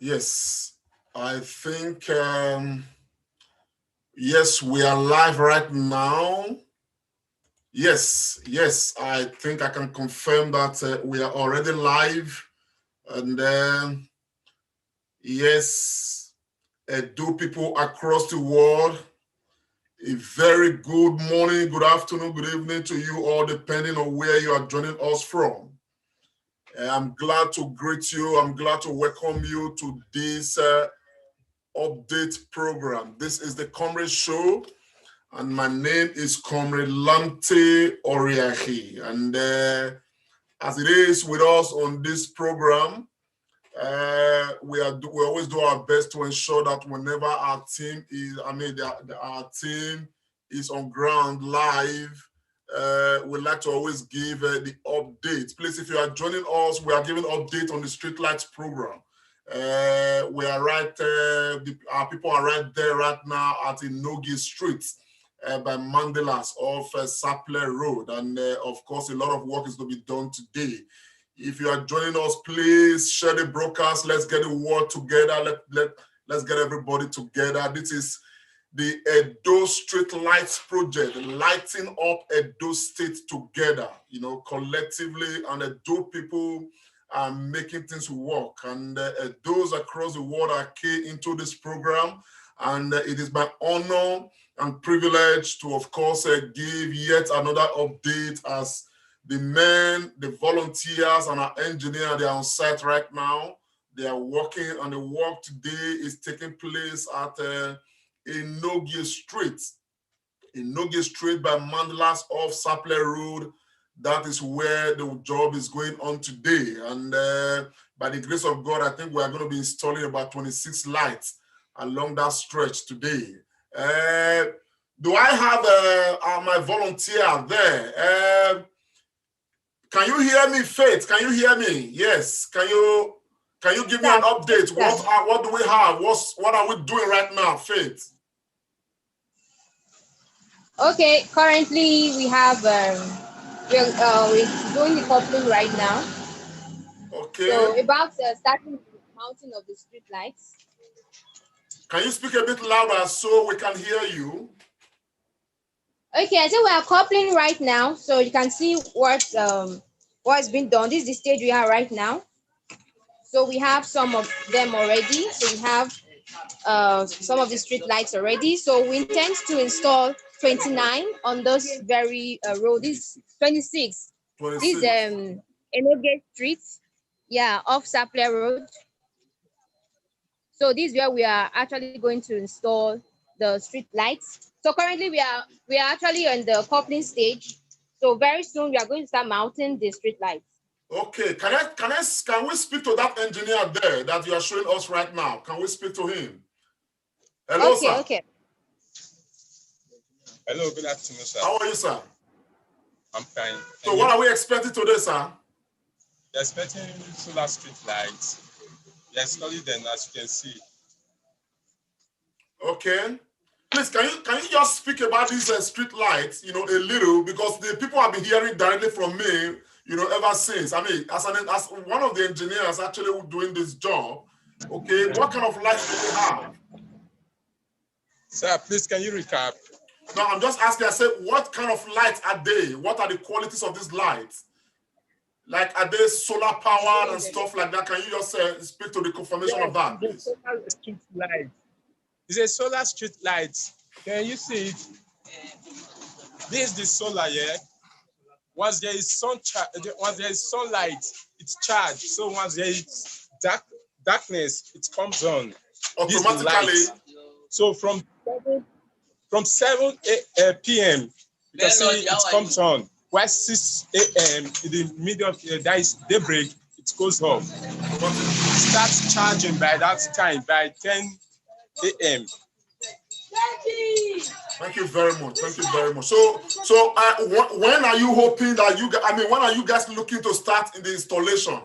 Yes, I think, yes, we are live right now. Yes, I think I can confirm that we are already live. And yes, do people across the world, a very good morning, good afternoon, good evening to you all, depending on where you are joining us from. I'm glad to greet you. I'm glad to welcome you to this update program. This is the Comrade Show, and my name is Comrade Lamte Oriahi. And as it is with us on this program, we always do our best to ensure that whenever our team is, our team is on ground live, we like to always give the updates. Please, if you are joining us, we are giving update on the Streetlights program. We are our people are right there right now at Enogie Street by Mandilas off Sapler Road. And of course, a lot of work is to be done today. If you are joining us, please share the broadcast. Let's get the word together. Let's get everybody together. This is the Edo Streetlights project, lighting up Edo State together, collectively, and Edo people are making things work. And those across the world are key into this program. And it is my honor and privilege to, of course, give yet another update as the men, the volunteers, and our engineer, they are on site right now. They are working, and the work today is taking place at Enogie Street. Enogie Street by Mandilas off Sapler Road. That is where the job is going on today. And by the grace of God, I think we are going to be installing about 26 lights along that stretch today. Do I have my volunteer there? Can you hear me, Faith? Can you hear me? Yes. Can you give me an update? What do we have? What are we doing right now, Faith? Okay, currently we have we're doing the coupling right now. Okay. So about starting the mounting of the street lights. Can you speak a bit louder so we can hear you? Okay, so we are coupling right now, so you can see what's been done. This is the stage we are right now. So we have some of them already. So we have some of the street lights already. So we intend to install 29 on those very road. This 26. 26. This Enogie Street, yeah, off Sapler Road. So this is where we are actually going to install the street lights. So currently we are actually on the coupling stage. So very soon we are going to start mounting the street lights. Okay, can we speak to that engineer there that you are showing us right now? Can we speak to him? Hello, okay, sir. Okay. Hello, good afternoon, sir. How are you, sir? I'm fine. So what are we expecting today, sir? We're expecting solar street lights. We're installing them, as you can see. Okay. Please, can you just speak about these street lights, a little, because the people have been hearing directly from me, ever since. I mean, as one of the engineers actually doing this job, okay, what kind of lights do we have? Sir, please, can you recap? No, I'm just asking, I said, what kind of lights are they? What are the qualities of these lights? Like, are they solar powered and stuff like that? Can you just speak to the confirmation of that, please? Solar street light. It's a solar street light. Can you see it? This is the solar, yeah? Once there is sunlight, it's charged. So once there is darkness, it comes on. Automatically. So from 7 p.m., you can see it comes on. While 6 a.m. in the middle of that is daybreak, it goes off. It starts charging by that time, by 10 a.m. Thank you very much. Thank you very much. So when are you hoping that when are you guys looking to start in the installation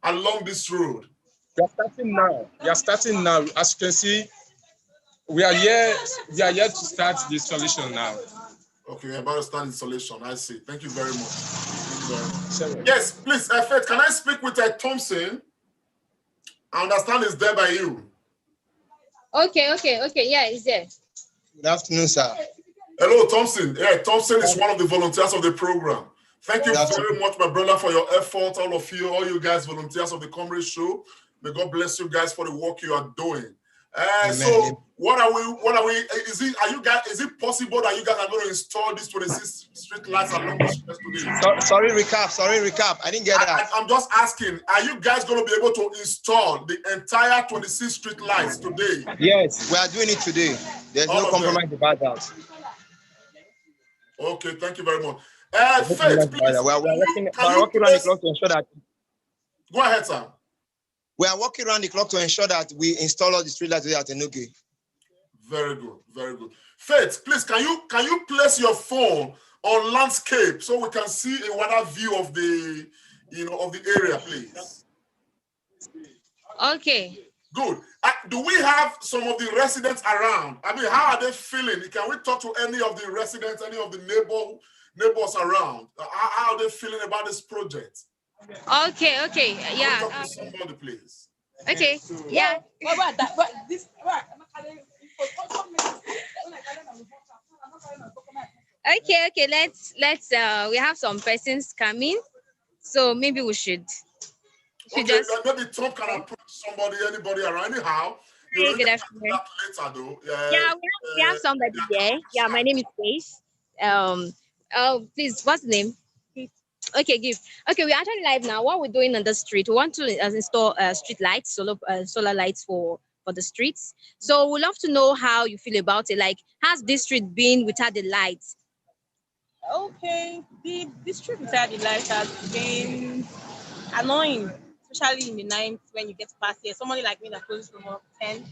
along this road? We are starting now. As you can see, we are here to start the installation now. Okay, we're about to start installation. I see. Thank you very much. Yes, please, Faith, can I speak with Thompson? I understand it's there by you. Okay. Yeah, it's there. Good afternoon, sir. Hello, Thompson. Yeah, Thompson is one of the volunteers of the program. Thank you very much, my brother, for your effort. All of you, all you guys, volunteers of the Comrade Show. May God bless you guys for the work you are doing. So, what are we? Is it possible that you guys are going to install these 26 street lights along the stretch today? Sorry, recap. I didn't get that. I'm just asking, are you guys going to be able to install the entire 26 street lights today? Yes, we are doing it today. There's no compromise about that. Okay, thank you very much. Faith, please. We're working around the clock to ensure that. Go ahead, sir. We are working around the clock to ensure that we install all the streetlights today at Enogie. Very good, very good. Faith, please, can you place your phone on landscape so we can see a wider view of the of the area, please? Okay. Good. Do we have some of the residents around? I mean, how are they feeling? Can we talk to any of the residents, any of the neighbors around? How are they feeling about this project? Okay. Yeah. Talk to somebody, please. Okay. Yeah. Okay. Let's we have some persons coming, so maybe we should Okay, maybe Tom can approach anybody around. Anyhow, you good can afternoon. do that later, though. Yeah, we have somebody there. Yeah, my name is Paige. Please, what's the name? Okay, give. Okay, we're actually live now. What we're doing on the street, we want to install street lights, solar lights for the streets. So we'd love to know how you feel about it. Like, has this street been without the lights? Okay, the street without the lights has been annoying, especially in the night when you get past here. Somebody like me that closes from work 10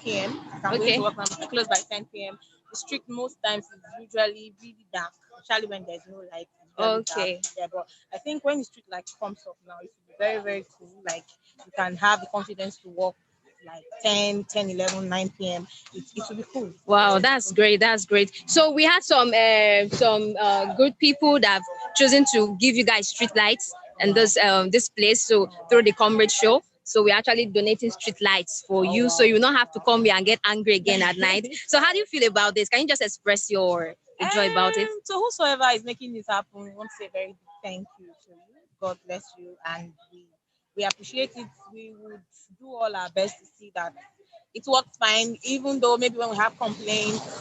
p.m. I'm going to work, I'm close by 10 p.m. The street most times is usually really dark, especially when there's no light. Okay. Yeah, but I think when the street light comes up now, it will be very, very cool. Like, you can have the confidence to walk like 10, 11, 9 p.m. It will be cool. Wow, that's great. That's great. So we had some good people that have chosen to give you guys street lights and this place. So through the Comrade Show. So we're actually donating street lights for you, so you don't have to come here and get angry again at night. So how do you feel about this? Can you just express your joy about it? So whosoever is making this happen, we want to say a very big thank you to you. God bless you, and we appreciate it. We would do all our best to see that it works fine, even though maybe when we have complaints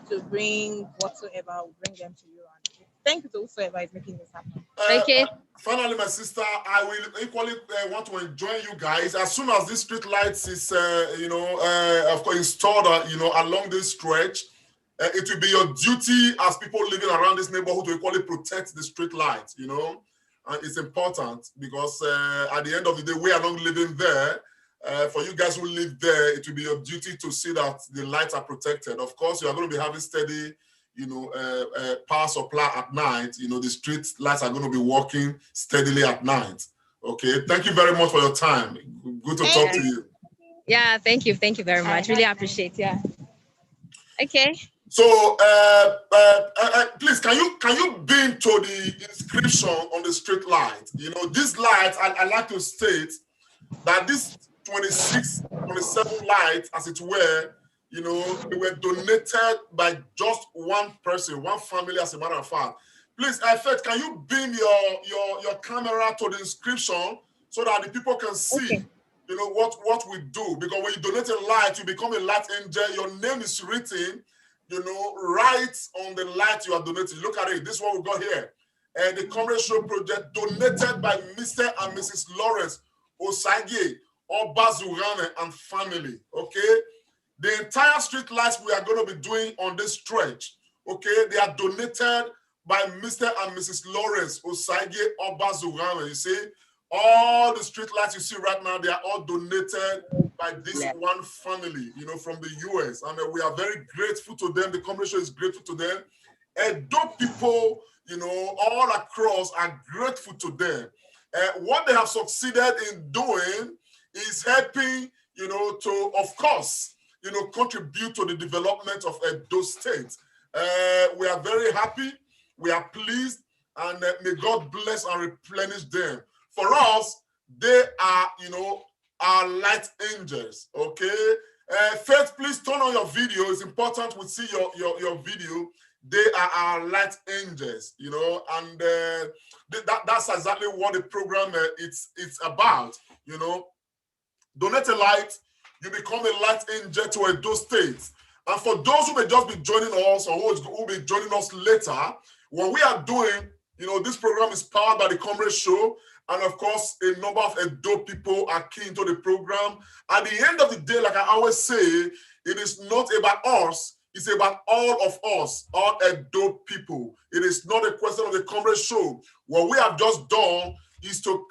to bring whatsoever, we'll bring them to you. And thank you to whosoever is making this happen. Okay. Finally, my sister, I will equally want to join you guys as soon as this street lights is, of course, installed, along this stretch. It will be your duty as people living around this neighborhood to equally protect the street lights. It's important because at the end of the day, we are not living there. For you guys who live there, it will be your duty to see that the lights are protected. Of course, you are going to be having steady power supply at night. The street lights are going to be working steadily at night. Okay, thank you very much for your time. Good to talk to you. Yeah, thank you very much. Really appreciate it. Yeah. Okay. So please, can you beam to the inscription on the street light? These lights, I like to state that this 27 lights, as it were, they were donated by just one person, one family, as a matter of fact. Please, Faith, can you beam your camera to the inscription so that the people can see, what we do? Because when you donate a light, you become a light angel. Your name is written, right on the light you are donating. Look at it. This is what we got here. The Comrade Show project donated by Mr. and Mrs. Lawrence Osage, Obazurane and family. Okay. The entire street lights we are going to be doing on this stretch, okay, they are donated by Mr. and Mrs. Lawrence Osage Obazurane. You see, all the street lights you see right now, they are all donated by this one family, from the US. And we are very grateful to them. The Comrade Show is grateful to them. And those people, all across are grateful to them. What they have succeeded in doing is helping, to, of course, contribute to the development of those states. We are very happy. We are pleased, and may God bless and replenish them. For us, they are, our light angels, okay? Faith, please turn on your video. It's important we see your video. They are our light angels, you know, and that's exactly what the program it's about, you know. Donate a light, you become a light angel to Edo State. And for those who may just be joining us or who will be joining us later, what we are doing, you know, this program is powered by the Comrade Show. And of course, a number of Edo people are key into the program. At the end of the day, like I always say, it is not about us. It's about all of us, all Edo people. It is not a question of the Comrade Show. What we have just done is to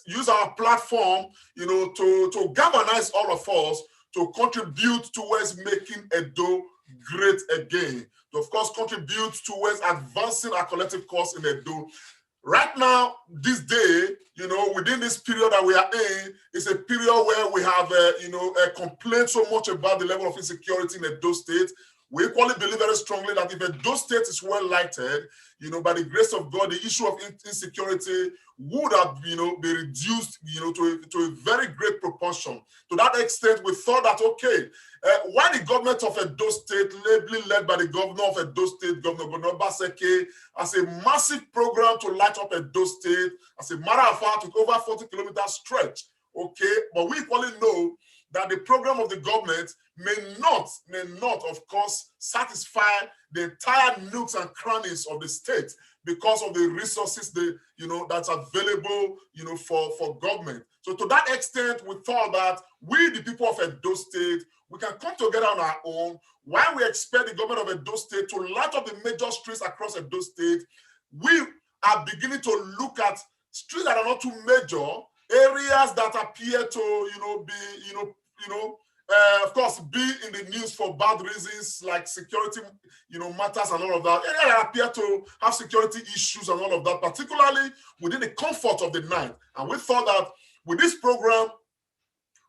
use our platform, you know, to galvanize all of us to contribute towards making Edo great again. To, of course, contribute towards advancing our collective cause in Edo. Right now, this day, you know, within this period that we are in, it's a period where we have, complained so much about the level of insecurity in Edo State. We equally believe very strongly that if Edo State is well lighted, you know, by the grace of God, the issue of insecurity would have, you know, be reduced, you know, to a very great proportion. To that extent, we thought that, okay, why the government of Edo State, led by the governor of Edo State, Governor Baseke, as a massive program to light up Edo State, as a matter of fact, with over 40-kilometer stretch, okay, but we equally know that the program of the government may not, of course, satisfy the entire nooks and crannies of the state because of the resources that's available, you know, for government. So to that extent, we thought that we, the people of Edo State, we can come together on our own. While we expect the government of Edo State to light up the major streets across Edo State, we are beginning to look at streets that are not too major, areas that appear to, you know, be, of course, be in the news for bad reasons like security, you know, matters and all of that. Areas that appear to have security issues and all of that, particularly within the comfort of the night. And we thought that with this program,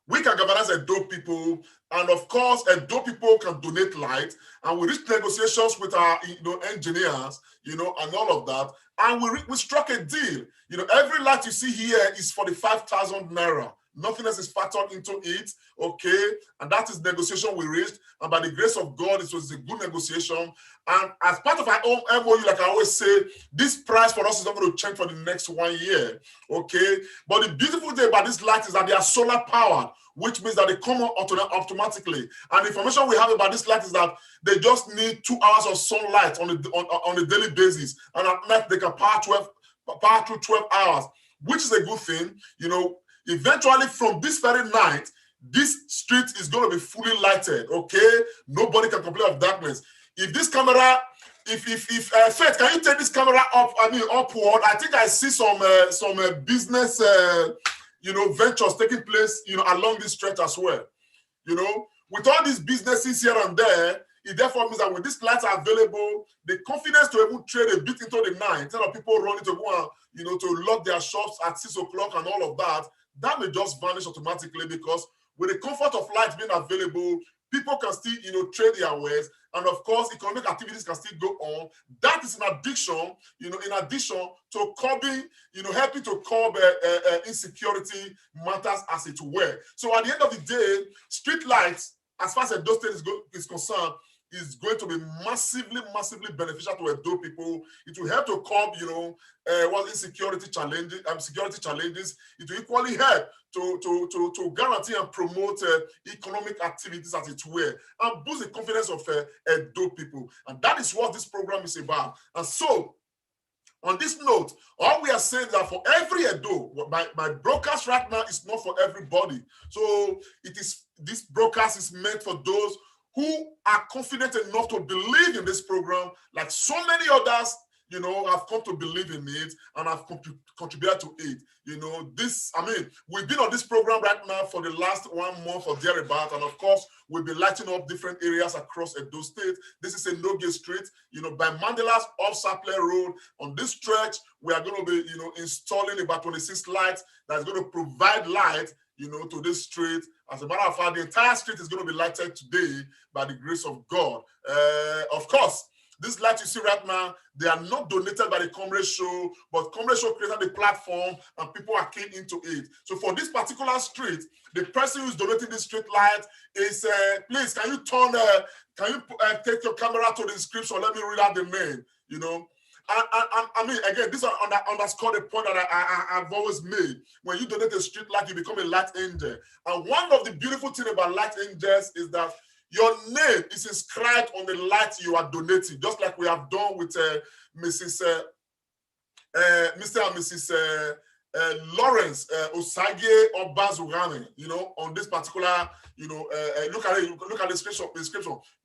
we can galvanize Edo people, and of course, Edo people can donate light, and we reached negotiations with our, you know, engineers, you know, and all of that, and we struck a deal. You know, every light you see here is 45,000 naira. Nothing else is factored into it, okay? And that is negotiation we reached. And by the grace of God, it was a good negotiation. And as part of our own MOU, like I always say, this price for us is not going to change for the next 1 year, okay? But the beautiful thing about this light is that they are solar powered, which means that they come on automatically. And the information we have about this light is that they just need 2 hours of sunlight on a daily basis. And at night, they can power through 12 hours, which is a good thing, you know. Eventually, from this very night, this street is going to be fully lighted, okay? Nobody can complain of darkness. If this camera, Faith, can you take this camera up, upward? I think I see some business, ventures taking place, you know, along this stretch as well. You know, with all these businesses here and there, it therefore means that when these lights are available, the confidence to even trade a bit into the night, instead of people running to go and, you know, to lock their shops at 6 o'clock and all of that, that may just vanish automatically, because with the comfort of light being available, people can still, you know, trade their wares, and of course, economic activities can still go on. That is in addition to curbing, you know, helping to curb insecurity matters as it were. So at the end of the day, Streetlights, as far as Edo State is concerned, is going to be massively beneficial to Edo people. It will help to curb, you know, security challenges. It will equally help to guarantee and promote economic activities as it were, and boost the confidence of Edo people. And that is what this program is about. And so, on this note, all we are saying is that for every Edo, my broadcast right now is not for everybody. So this broadcast is meant for those who are confident enough to believe in this program, like so many others, you know, have come to believe in it and have contributed to it. You know, we've been on this program right now for the last 1 month or thereabout, and of course, we'll be lighting up different areas across Edo State. This is Enogie Street, you know, by Mandilas off Saple Road. On this stretch, we are going to be, you know, installing about 26 lights that's going to provide light, you know, to this street. As a matter of fact, the entire street is going to be lighted today by the grace of God. Of course, These lights you see right now, they are not donated by the Comrade Show, but Comrade Show created the platform and people are keen into it. So for this particular street, the person who's donating this street light is, please, can you take your camera to the description? Let me read out the name, you know. I mean, again, this underscore the point that I've always made. When you donate a street light, you become a light angel. And one of the beautiful things about light angels is that your name is inscribed on the light you are donating, just like we have done with Mr. and Mrs. Lawrence Osage Obazurane, you know, on this particular, you know, look at the description.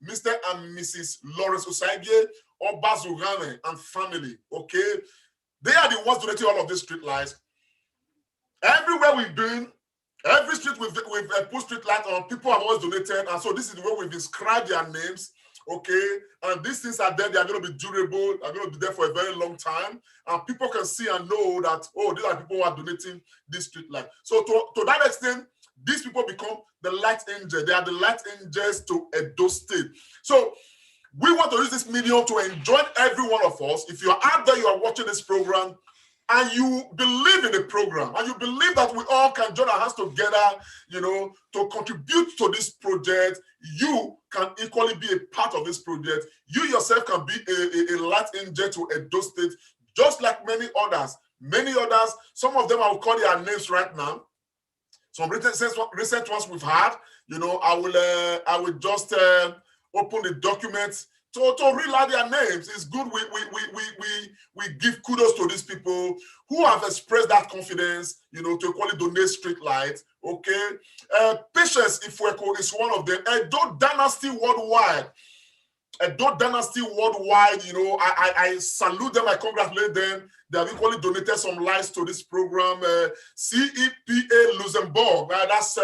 Mr. and Mrs. Lawrence Osage Obazurane and family, okay? They are the ones donating all of these street lights. Everywhere we've been, every street we've put street light on, people have always donated, and so this is the way we've inscribed their names, okay? And these things are there, they are going to be durable, are going to be there for a very long time, and people can see and know that, oh, these are people who are donating this street light. So to that extent, these people become the light angel. They are the light angels to Edo State. So we want to use this medium to enjoin every one of us. If you're out there, you are watching this program, and you believe in the program, and you believe that we all can join our hands together, you know, to contribute to this project, you can equally be a part of this project. You yourself can be a light angel to Edo State, just like many others. Many others, some of them I will call their names right now. Some recent ones we've had, you know, I will just open the documents to read out their names. It's good we give kudos to these people who have expressed that confidence, you know, to equally donate street lights, okay? Patience Ifweko is one of them. Edo Dynasty Worldwide. Edo Dynasty Worldwide, you know, I salute them, I congratulate them. They have equally donated some lights to this program. CEPA Luxembourg, that's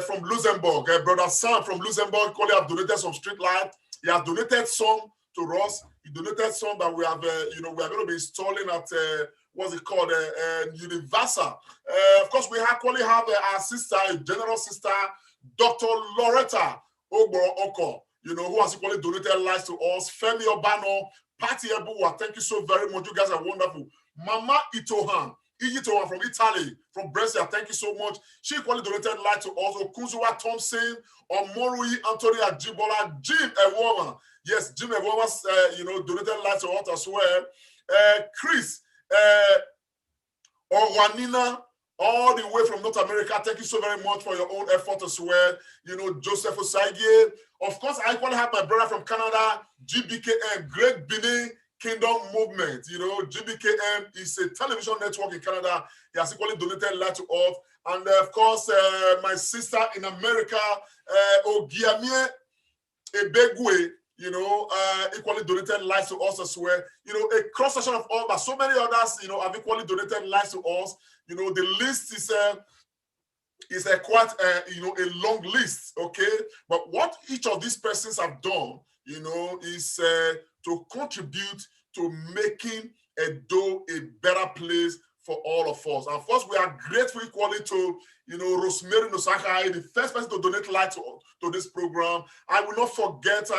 from Luxembourg. Brother Sam from Luxembourg equally have donated some street lights. He has donated some to us. He donated some that we have, you know, we are going to be installing at, what's it called, Universal. Of course, we actually have our sister, general sister, Dr. Loretta Ogbo Oko, you know, who has equally donated lives to us. Femi Obano, Patty Ebuwa, thank you so very much. You guys are wonderful. Mama Itohan from Italy, from Brescia, thank you so much. She equally donated light to us. Okunzuwa Thompson, Omorui Anthony Ajibola, Jim Ewoma. Yes, Jim Ewoma, you know, donated light to us as well. Chris Orwanina, all the way from North America, thank you so very much for your own effort as well. You know, Joseph Osage. Of course, I equally have my brother from Canada, GBKM, Great Benin Kingdom Movement. You know, GBKM is a television network in Canada. He has equally donated light to us. And of course, my sister in America, Ogiamie Ebegwe, you know, equally donated lives to us as well. You know, a cross section of all, but so many others, you know, have equally donated lives to us. You know, the list is quite, you know, a long list, okay? But what each of these persons have done, you know, is to contribute to making Edo a better place for all of us. And first, we are grateful equally to, you know, Rosemary Nosaka, the first person to donate light to this program. I will not forget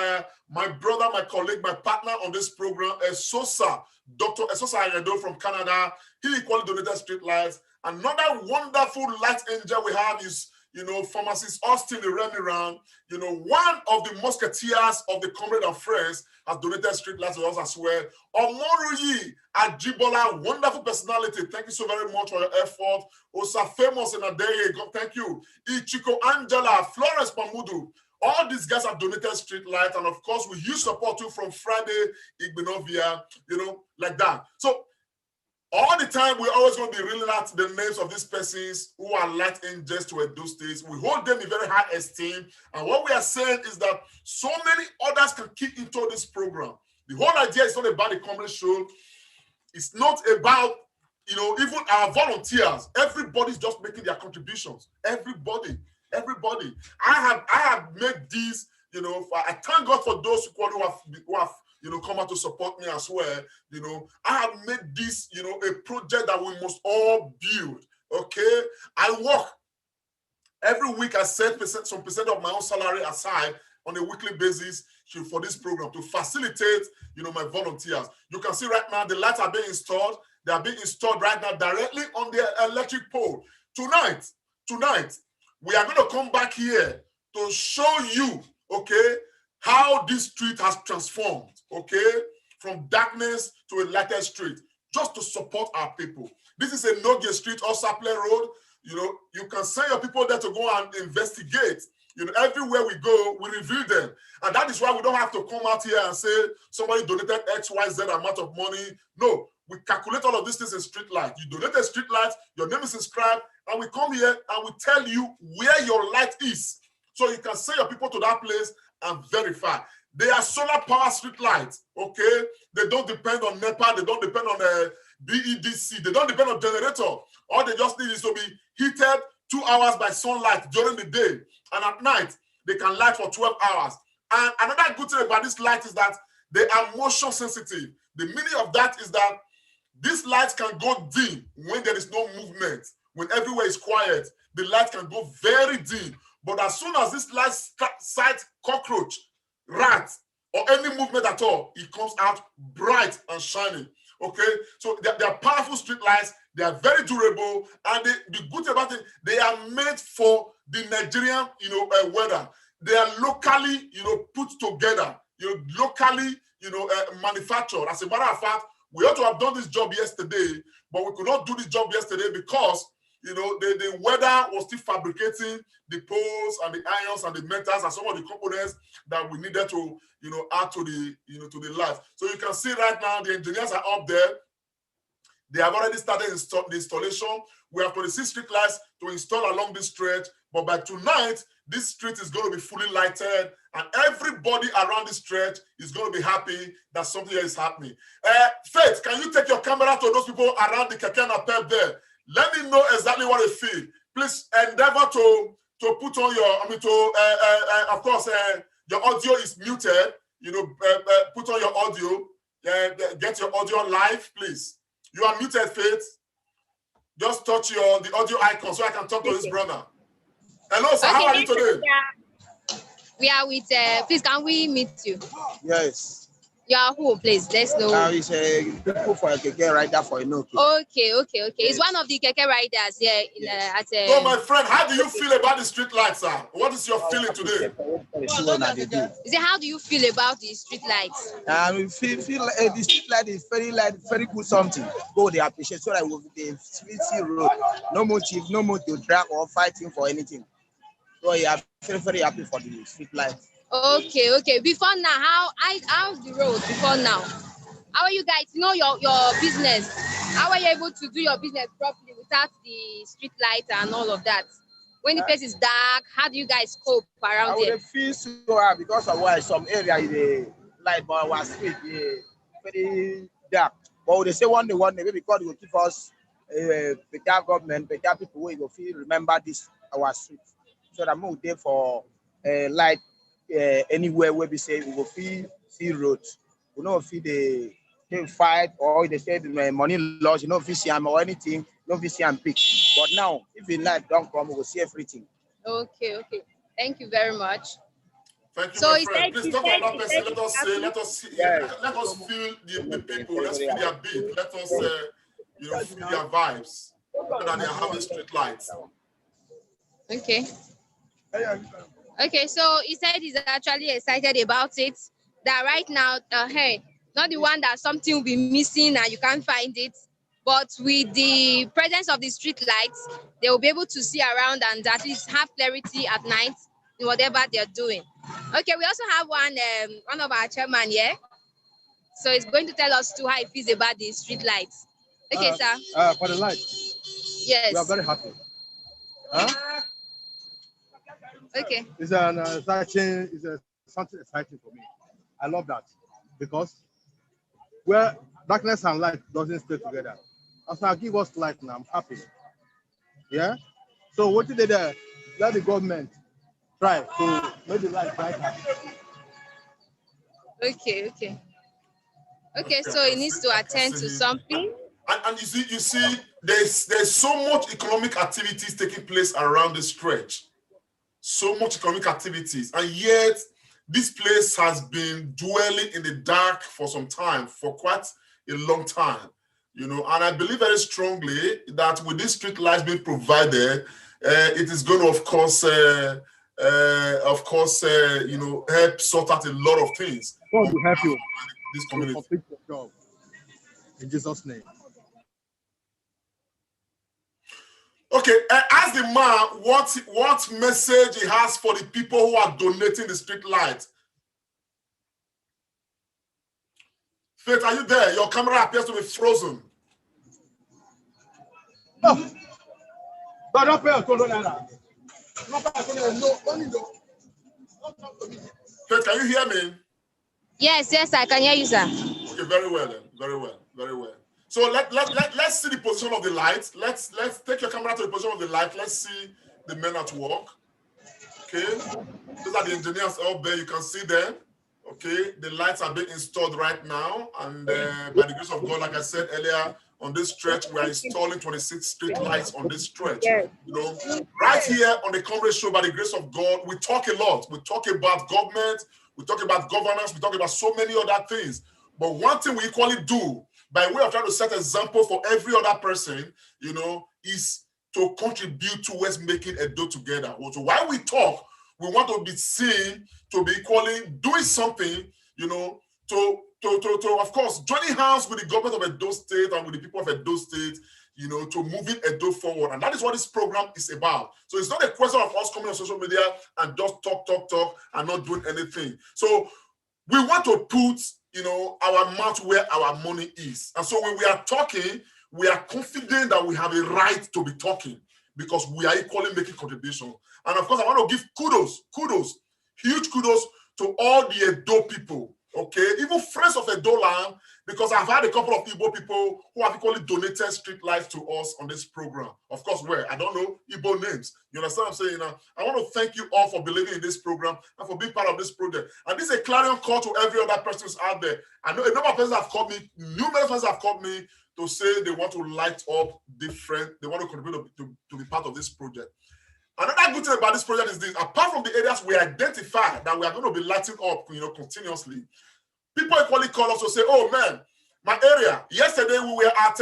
my brother, my colleague, my partner on this program, Esosa, Dr. Esosa Aredo from Canada. He equally donated street lights. Another wonderful light angel we have is, you know, pharmacist Austin Iremiran. You know, one of the musketeers of the Comrade and Friends has donated street lights to us as well. Omoruyi Ajibola, wonderful personality. Thank you so very much for your effort. Osa Famous in Adeye, thank you. Ichiko Angela, Florence Pamudu. All these guys have donated street lights. And of course, we use support too from Friday, Igbenovia, you know, like that. So all the time, we're always going to be reeling out the names of these persons who are light angels to Edo State. We hold them in very high esteem. And what we are saying is that so many others can kick into this program. The whole idea is not about the Comrade Show. It's not about, you know, even our volunteers. Everybody's just making their contributions. Everybody. I have made these, you know, I thank God for those who have you know, come out to support me as well. You know, I have made this, you know, a project that we must all build, okay? I work. Every week I set some percent of my own salary aside on a weekly basis for this program to facilitate, my volunteers. You can see right now the lights are being installed. They are being installed right now directly on the electric pole. Tonight, we are going to come back here to show you, okay, how this street has transformed, okay, from darkness to a lighted street, just to support our people. This is a Enogie Street or Sapler Road. You can send your people there to go and investigate. Everywhere we go, we reveal them. And that is why we don't have to come out here and say somebody donated X, Y, Z amount of money. No, we calculate all of these things in Streetlights. You donate a Streetlights, your name is inscribed, and we come here and we tell you where your light is. So you can send your people to that place and verify. They are solar power streetlights, okay? They don't depend on NEPA, they don't depend on BEDC, they don't depend on generator. All they just need is to be heated 2 hours by sunlight during the day, and at night they can light for 12 hours. And another good thing about this light is that they are motion sensitive. The meaning of that is that these lights can go dim when there is no movement. When everywhere is quiet, the light can go very dim. But as soon as this light sight cockroach, rat, or any movement at all, it comes out bright and shining. Okay, so they are powerful street lights. They are very durable, and the good about it, they are made for the Nigerian, weather. They are locally, put together, locally, manufactured. As a matter of fact, we ought to have done this job yesterday, but we could not do this job yesterday because, the weather was still fabricating the poles and the irons and the metals and some of the components that we needed to, add to the, to the light. So you can see right now the engineers are up there. They have already started the installation. We have 26 street lights to install along this stretch, but by tonight, this street is going to be fully lighted, and everybody around this stretch is going to be happy that something is happening. Faith, can you take your camera to those people around the Keke Napep there? Let me know exactly what they feel. Please endeavor to put on your, of course, your audio is muted. Put on your audio. Get your audio live, please. You are muted, Faith. Just touch the audio icon so I can talk to this brother. Hello, sir. How are you today? We are with, please, can we meet you? Yes. You are who, please? Let's know. It's a people for a keke rider for Enogie. Okay. Yes. It's one of the keke riders here. So, my friend, how do you feel about the street lights, sir? What is your feeling today? Is it, how do you feel about the street lights? We feel like the street light is very good something. Go, they appreciate so that we will be see road. No motive, no more to drag or fighting for anything. So yeah, I'm very happy for the street light. Okay. Before now, how's the road before now? How are you guys? Your business. How are you able to do your business properly without the street light and all of that? When the place is dark, how do you guys cope around it? I would feel so hard because of why some area is the light, but our street is very dark. But they say one day, maybe because it will keep us, better government, better people, we will feel remember this our street. So that move there for light anywhere where we say we will feel see roads. We don't feel the fight or they say the money loss, feel see or anything, no feel see and pick. But now, if the light don't come, we will see everything. Okay. Thank you very much. Thank you, so my friend. Please talk about that person. Let us feel the people. Let's feel their beat. Let us feel their vibes. That they are having street lights. Okay, so he said he's actually excited about it. That right now, not the one that something will be missing and you can't find it, but with the presence of the street lights, they will be able to see around and at least have clarity at night in whatever they're doing. Okay, we also have one of our chairman here. So he's going to tell us too how he feels about the street lights. Okay, sir. For the light. Yes. We are very happy. Okay. It's something exciting for me. I love that because where darkness and light doesn't stay together. As I give us light now, I'm happy. Yeah. So what did they do? Let the government try to make the light brighter. Okay. So he needs to attend to something. And you see, there's so much economic activities taking place around the stretch. So much economic activities, and yet this place has been dwelling in the dark for some time, for quite a long time, you know, and I believe very strongly that with these street lights being provided, it is going to, of course, you know, help sort out a lot of things. God will help you. This community. Complete your job. In Jesus' name. Okay, ask the man what message he has for the people who are donating the street light. Faith, are you there? Your camera appears to be frozen. No. But don't pay us $2. Faith, can you hear me? Yes, I can hear you, sir. Okay, very well then. Very well. So let's see the position of the light. Let's take your camera to the position of the light. Let's see the men at work. Okay, those are the engineers up there. You can see them. Okay, the lights are being installed right now, and by the grace of God, like I said earlier, on this stretch, we are installing 26 street lights on this stretch. Yes. You know, right here on the Comrade show, by the grace of God, we talk a lot. We talk about government, we talk about governance, we talk about so many other things. But one thing we equally do, by way of trying to set an example for every other person, you know, is to contribute towards making Edo together. So while we talk, we want to be seen to be equally doing something, you know, to of course, joining hands with the government of Edo State and with the people of Edo State, you know, to moving Edo forward. And that is what this program is about. So it's not a question of us coming on social media and just talk and not doing anything. So we want to put, you know, our mouth where our money is. And so when we are talking, we are confident that we have a right to be talking because we are equally making contribution. And of course, I want to give kudos, huge kudos to all the Edo people, okay? Even friends of Edo land, because I've had a couple of Igbo people who have equally donated street lights to us on this program. Of course, where? I don't know Igbo names. You understand what I'm saying? I want to thank you all for believing in this program and for being part of this project. And this is a clarion call to every other person who's out there. I know a number of persons have called me, numerous persons have called me to say they want to light up different, they want to contribute to be part of this project. Another good thing about this project is this: apart from the areas we identify that we are going to be lighting up, you know, continuously, people equally call us to say, "Oh man, my area. Yesterday we were at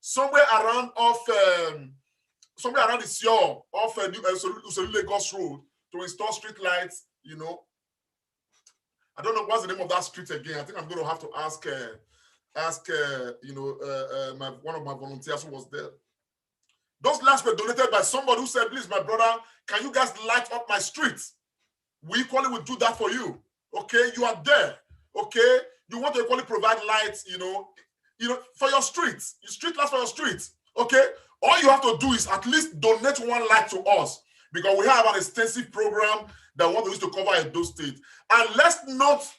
somewhere around the Sion off Lagos Road to install street lights. You know, I don't know what's the name of that street again. I think I'm going to have to ask one of my volunteers who was there. Those lights were donated by somebody who said, please, my brother, can you guys light up my street? We equally will do that for you. Okay, you are there. Okay, you want to equally provide lights, you know, for your streets, street lights for your streets. Okay, all you have to do is at least donate one light to us because we have an extensive program that we want to use to cover Edo State. And let's not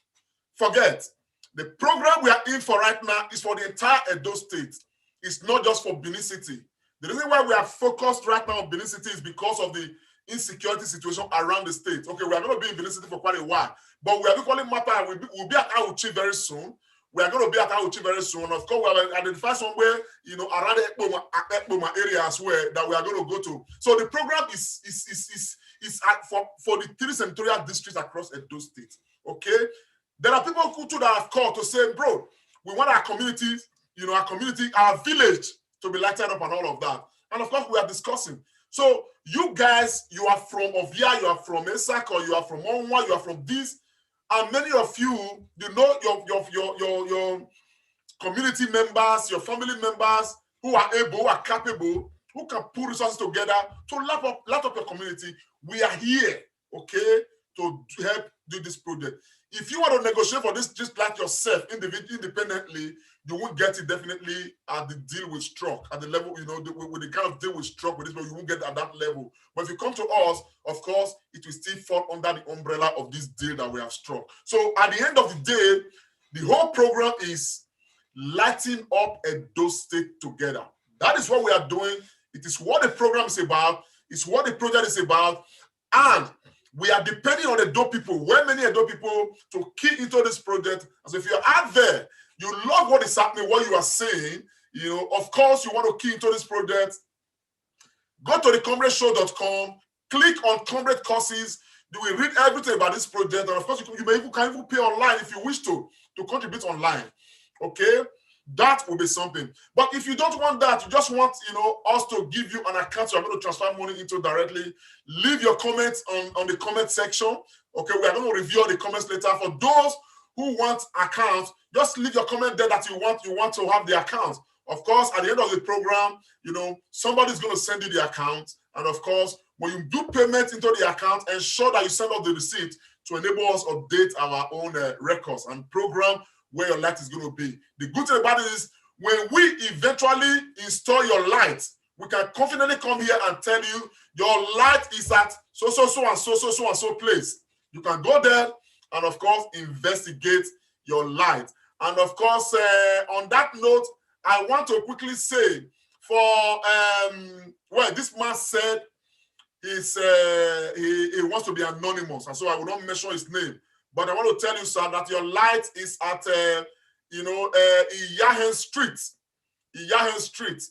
forget, the program we are in for right now is for the entire Edo State. It's not just for Benin City. The reason why we are focused right now on Benin City is because of the insecurity situation around the state. Okay, we are going to be in Benin City for quite a while, but we are equally matter. We'll be at Auchi very soon. We are going to be at Auchi very soon. Of course, we have identified somewhere, you know, around the Ekpoma area as well that we are going to go to. So the program is for the 3 senatorial districts across Edo State. Okay, there are people who too that have called to say, bro, we want our communities, you know, our village to be lighted up and all of that. And of course, we are discussing. So you guys, you are from Ovia, you are from Esak, or you are from Onwa, you are from this, and many of you, you know your community members, your family members who are able, who are capable, who can put resources together to light up your community. We are here, okay, to help do this project. If you want to negotiate for this, just like yourself, independently, you won't get it definitely at the deal we struck, at the level, you know, with the kind of deal we struck with this, but you won't get at that level. But if you come to us, of course, it will still fall under the umbrella of this deal that we have struck. So at the end of the day, the whole program is lighting up Edo State together. That is what we are doing. It is what the program is about. It's what the project is about. And we are depending on Edo people, many Edo people, to key into this project. So if you're out there, you love what is happening, what you are saying, you know, of course, you want to key into this project, go to thecomradeshow.com, click on Comrade courses. You will read everything about this project, and of course, you can even pay online if you wish to contribute online. Okay, that will be something. But if you don't want that, you just want us to give you an account you're going to transfer money into directly, leave your comments on the comment section. Okay, we are going to review all the comments later. For those who want accounts, just leave your comment there that you want to have the account. Of course, at the end of the program, somebody's going to send you the account. And of course, when you do payment into the account, ensure that you send out the receipt to enable us update our own records and program where your light is going to be. The good thing about it is when we eventually install your light, we can confidently come here and tell you your light is at so and so place. You can go there and of course investigate your light. And of course, on that note, I want to quickly say this man said he wants to be anonymous, and so I will not mention his name. But I want to tell you, sir, that your light is at Iyahen Street. Iyahen Street.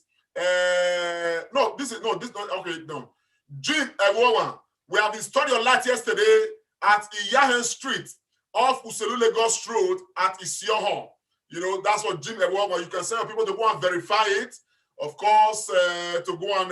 Jim Ewowa, we have installed your light yesterday at Iyahen Street off Uselu Lagos Road at Isioho. That's what Jim Ewowa. You can send people to go and verify it. Of course, to go and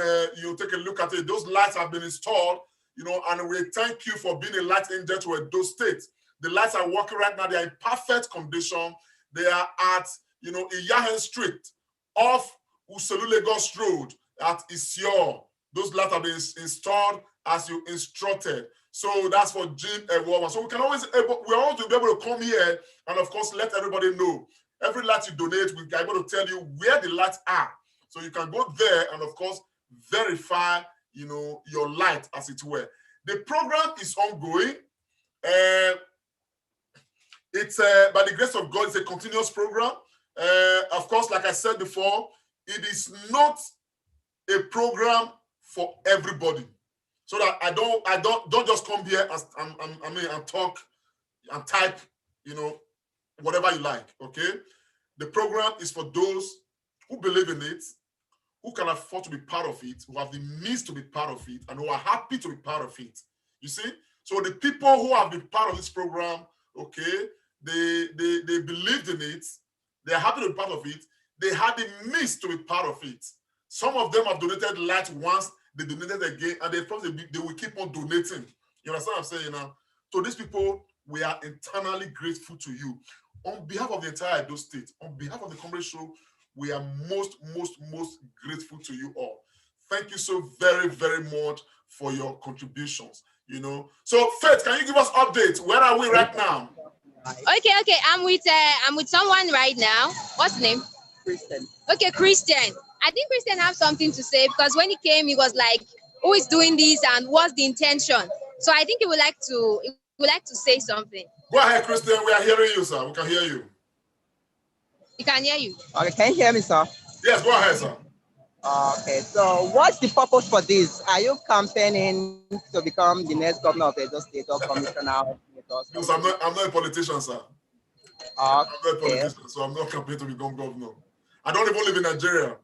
take a look at it. Those lights have been installed, and we thank you for being a light angel to Edo State. The lights are working right now. They are in perfect condition. They are at, Iyahen Street off Uselu Lagos Road at Isio. Those lights have been installed as you instructed. So that's for Jim Ewowa. So we're always be able to come here and of course let everybody know. Every light you donate, we're able to tell you where the lights are. So you can go there and of course verify, your light as it were. The program is ongoing. It's by the grace of God, it's a continuous program. Of course, like I said before, it is not a program for everybody. So that I don't just come here and talk and type, whatever you like. Okay, the program is for those who believe in it, who can afford to be part of it, who have the means to be part of it, and who are happy to be part of it. You see, so the people who have been part of this program, okay, they believed in it, they're happy to be part of it, they had the means to be part of it. Some of them have donated light once, they donated again, and they will keep on donating. You understand what I'm saying now? So these people, we are eternally grateful to you. On behalf of the entire Edo State, on behalf of the Comrade Show, we are most grateful to you all. Thank you so very, very much for your contributions. So Faith, can you give us updates? Where are we right now? Okay. I'm with someone right now. What's his name? Christian. Okay, Christian. I think Christian have something to say because when he came, he was like, "Who is doing this and what's the intention?" So I think he would like to say something. Go ahead, Christian. We are hearing you, sir. We can hear you. We can hear you. Okay, can you hear me, sir? Yes, go ahead, sir. Okay, so what's the purpose for this? Are you campaigning to become the next governor of Edo State or commissioner? Because I'm not a politician, sir. Okay. I'm not a politician, so I'm not campaigning to become governor. I don't even live in Nigeria.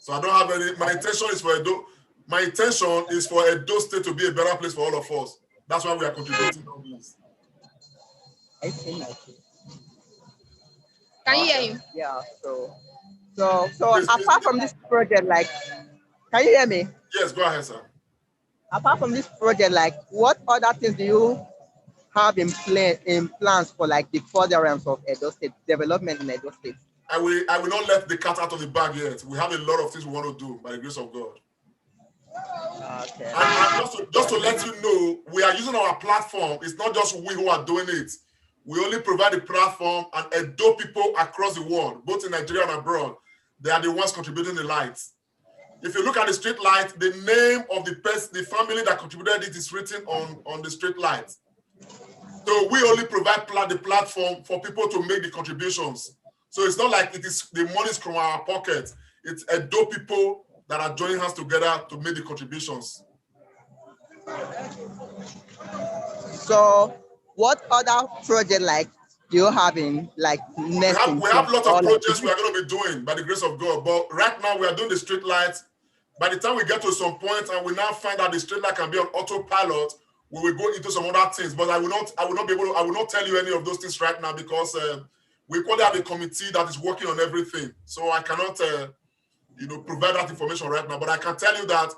So I don't have any. My intention is for Edo State to be a better place for all of us. That's why we are contributing on this. I see. Can you hear him? Yeah, so apart from this project, can you hear me? Yes, go ahead, sir. Apart from this project, what other things do you have in plans for the furtherance of Edo State, development in Edo State? I will not let the cat out of the bag yet. We have a lot of things we want to do by the grace of God. Okay. And just to let you know, we are using our platform. It's not just we who are doing it. We only provide the platform, and Edo people across the world, both in Nigeria and abroad, they are the ones contributing the lights. If you look at the street light, the name of the family that contributed it is written on the street light. So we only provide the platform for people to make the contributions. So it's not like the money is from our pocket. It's Edo people that are joining hands together to make the contributions. So what other project do you have in next? We have lots of projects we are going to be doing by the grace of God. But right now we are doing the street lights. By the time we get to some point and we now find out the street light can be on autopilot, we will go into some other things, but I will not tell you any of those things right now because we probably have a committee that is working on everything. So I cannot, provide that information right now, but I can tell you that,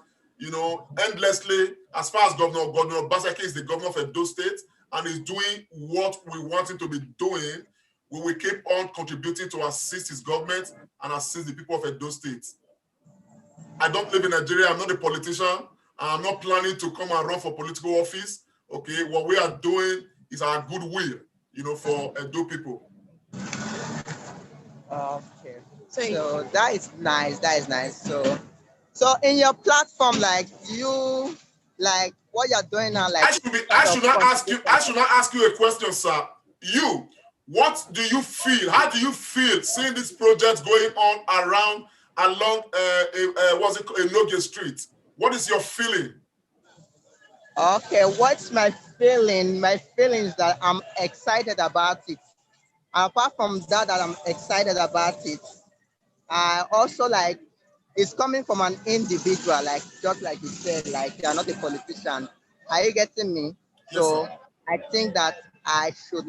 endlessly, as far as Governor Obaseki is the governor of Edo State and is doing what we want him to be doing, we will keep on contributing to assist his government and assist the people of Edo State. I don't live in Nigeria. I'm not a politician. I'm not planning to come and run for political office. Okay, what we are doing is our goodwill, for Edo people. Okay. So that is nice. That is nice. So in your platform, like you, like what you're doing now, like I should not ask you a question, sir. You, what do you feel? How do you feel seeing this project going on along Enogie Street? What is your feeling? Okay, what's my feeling? My feeling is that I'm excited about it. Apart from that I'm excited about it, I also like it's coming from an individual, like just like you said, like you're not a politician. Are you getting me? Yes, so sir. I think that I should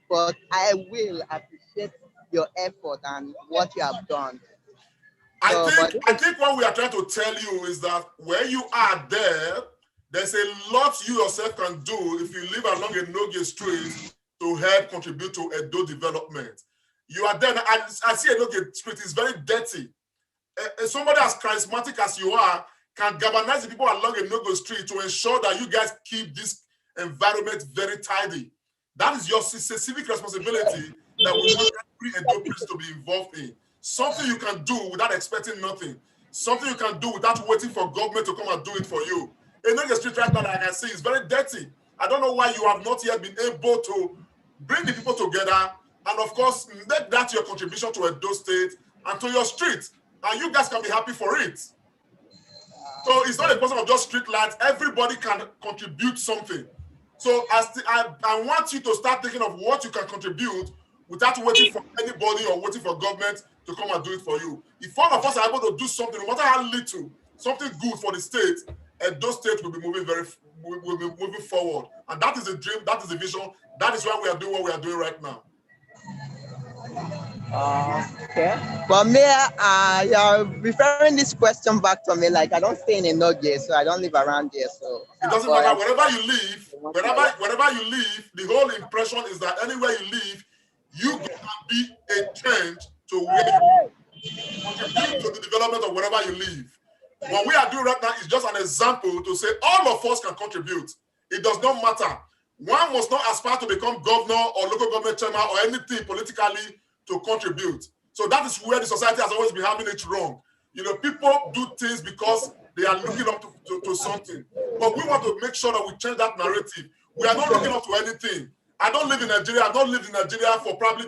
but I will appreciate your effort and what you have done. I think what we are trying to tell you is that where you are there's a lot you yourself can do if you live along Enogie Street to help contribute to Edo development. You are there. I see Enogie Street is very dirty. Somebody as charismatic as you are can galvanize the people along Enogie Street to ensure that you guys keep this environment very tidy. That is your civic responsibility that we want every Edo person to be involved in. Something you can do without expecting nothing. Something you can do without waiting for government to come and do it for you. Enogie Street right now, like I say, is very dirty. I don't know why you have not yet been able to bring the people together and, of course, make that your contribution to Edo State and to your street. And you guys can be happy for it. So it's not a question of just street lights. Everybody can contribute something. So I want you to start thinking of what you can contribute without waiting for anybody or waiting for government to come and do it for you. If all of us are able to do something, no matter how little, something good for the state, Edo State will be moving forward. And that is the dream, that is the vision, that is why we are doing what we are doing right now. Okay. But you're referring this question back to me, like I don't stay in Enogie, so I don't live around there. So it doesn't matter. Wherever you live, the whole impression is that anywhere you live, you can be a change to where you contribute to the development of wherever you live. What we are doing right now is just an example to say all of us can contribute. It does not matter. One must not aspire to become governor or local government chairman or anything politically to contribute. So that is where the society has always been having it wrong. People do things because they are looking up to something. But we want to make sure that we change that narrative. We are not looking up to anything. I don't live in Nigeria. I've not lived in Nigeria for probably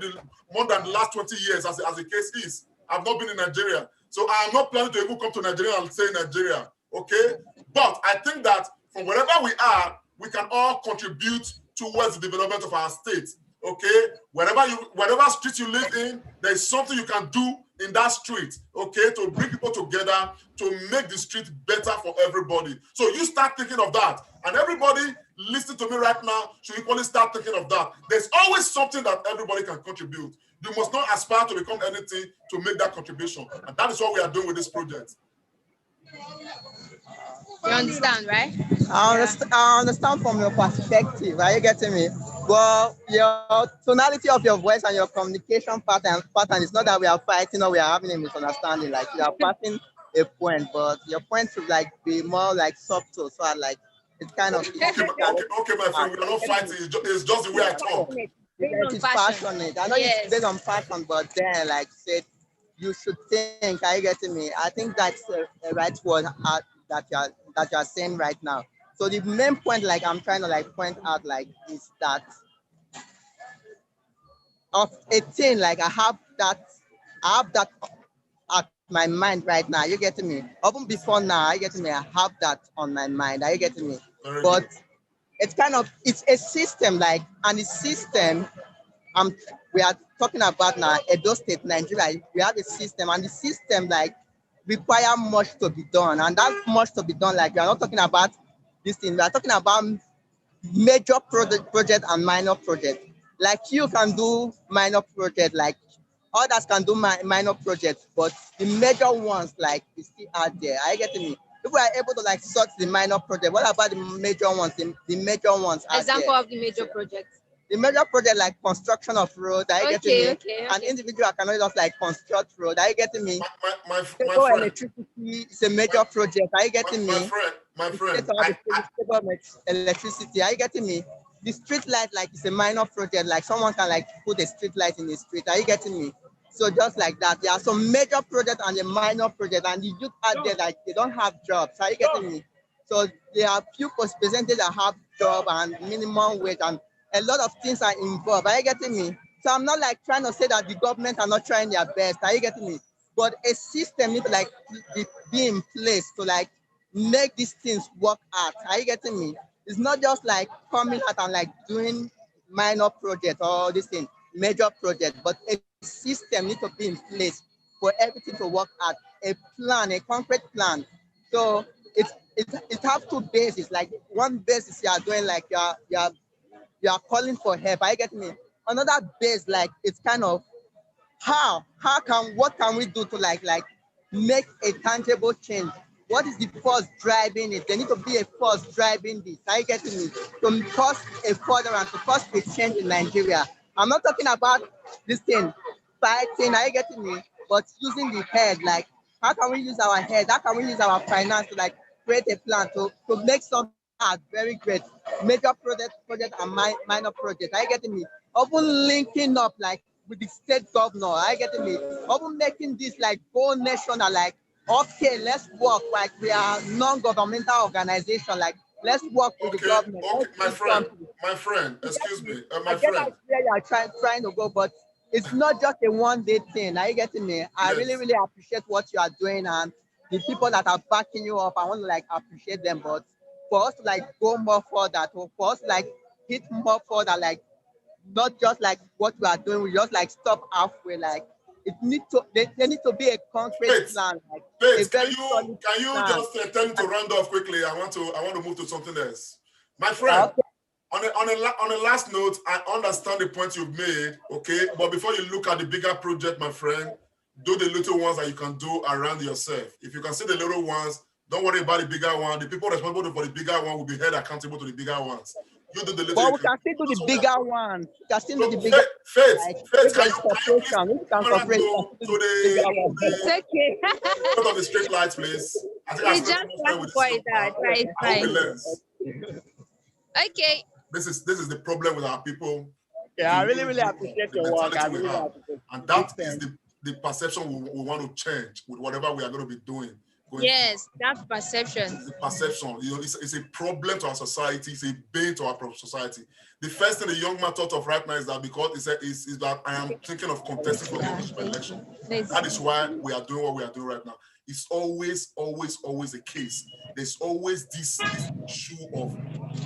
more than the last 20 years, as the case is. I've not been in Nigeria. So I am not planning to even come to Nigeria and stay in Nigeria, okay? But I think that from wherever we are, we can all contribute towards the development of our state, okay? Whatever street you live in, there is something you can do in that street, okay, to bring people together, to make the street better for everybody. So you start thinking of that. And everybody listening to me right now should equally start thinking of that. There's always something that everybody can contribute. You must not aspire to become anything to make that contribution. And that is what we are doing with this project. You understand, right? I understand from your perspective. Are you getting me? Well, your tonality of your voice and your communication pattern is not that we are fighting or we are having a misunderstanding. Like you are passing a point, but your point should like be more like subtle. So it's kind of okay, my friend. We are not fighting. It's just the way I talk. It is passionate. I know it's based on passion, but then like said, you should think. Are you getting me? I think that's the right word that you are saying right now. So the main point, like I'm trying to like point out, like is that of 18, like I have that at my mind right now. Are you getting me? Even before now, are you getting me? I have that on my mind. Are you getting me? But it's a system, like, and the system we are talking about now, Edo State, Nigeria, we have a system, and the system like require much to be done, and that much to be done, like we are not talking about this thing. We are talking about major project and minor project. Like you can do minor project, like others can do minor projects, but the major ones like is still out there. Are you getting me? If we are able to like sort the minor project, what about the major ones? The major ones out Example there. of the major projects. The major project like construction of road. Are you getting me? Okay. An individual cannot just like construct road. Are you getting me? My Stable friend. electricity is a major project. Are you getting me? My friend. Stable electricity. Are you getting me? The street light like it's a minor project. Like someone can like put a street light in the street. Are you getting me? So just like that, there are some major projects and a minor project, and the youth out there like they don't have jobs. Are you getting me? So there are few percentage that have job and minimum wage, and a lot of things are involved. Are you getting me? So I'm not like trying to say that the government are not trying their best. Are you getting me? But a system need to like be in place to like make these things work out. Are you getting me? It's not just like coming out and like doing minor project or this thing, major project, but a system need to be in place for everything to work out. A plan, a concrete plan. So it have two bases. Like one basis you are doing like you are calling for help. Are you getting me? Another base like it's kind of what can we do to like make a tangible change? What is the force driving it? There need to be a force driving this. Are you getting me? To cause a furtherance, to cause a change in Nigeria. I'm not talking about this thing, fighting, are you getting me? But using the head, like how can we use our head? How can we use our finance to like create a plan to make something very great? Major project and minor project. Are you getting me? Often linking up like with the state governor. Are you getting me? Often making this like go national, like okay, let's work like we are non-governmental organization, like let's work with the government. Okay, my friend, excuse me, my I get friend. where you are trying to go, but it's not just a one-day thing. Are you getting me? I really appreciate what you are doing, and the people that are backing you up, I want to like appreciate them. But for us to like go more further, for us to like hit more further, like not just like what we are doing, we just like stop halfway. Like it need to there need to be a concrete plan, like a very solid can you plan. just tell me to round off quickly? I want to move to something else. My friend, Okay. on a last note, I understand the point you've made, okay? But before you look at the bigger project, my friend, do the little ones that you can do around yourself. If you can see the little ones, don't worry about the bigger one. The people responsible for the bigger one will be held accountable to the bigger ones. You do the little. But we can still do the bigger one. We can still do the bigger. Faith, can you please It's okay. front of the street lights, please? I think We just want to point that. Right, fine. Okay. This is the problem with our people. Yeah, I really appreciate your work. I really appreciate. And that is the perception we want to change with whatever we are going to be doing. Yes, that perception. It's a perception. You know, it's a problem to our society. It's a bane to our society. The first thing the young man thought of right now is that because is that I am thinking of contesting for the election. That is why we are doing what we are doing right now. It's always the case. There's always this issue of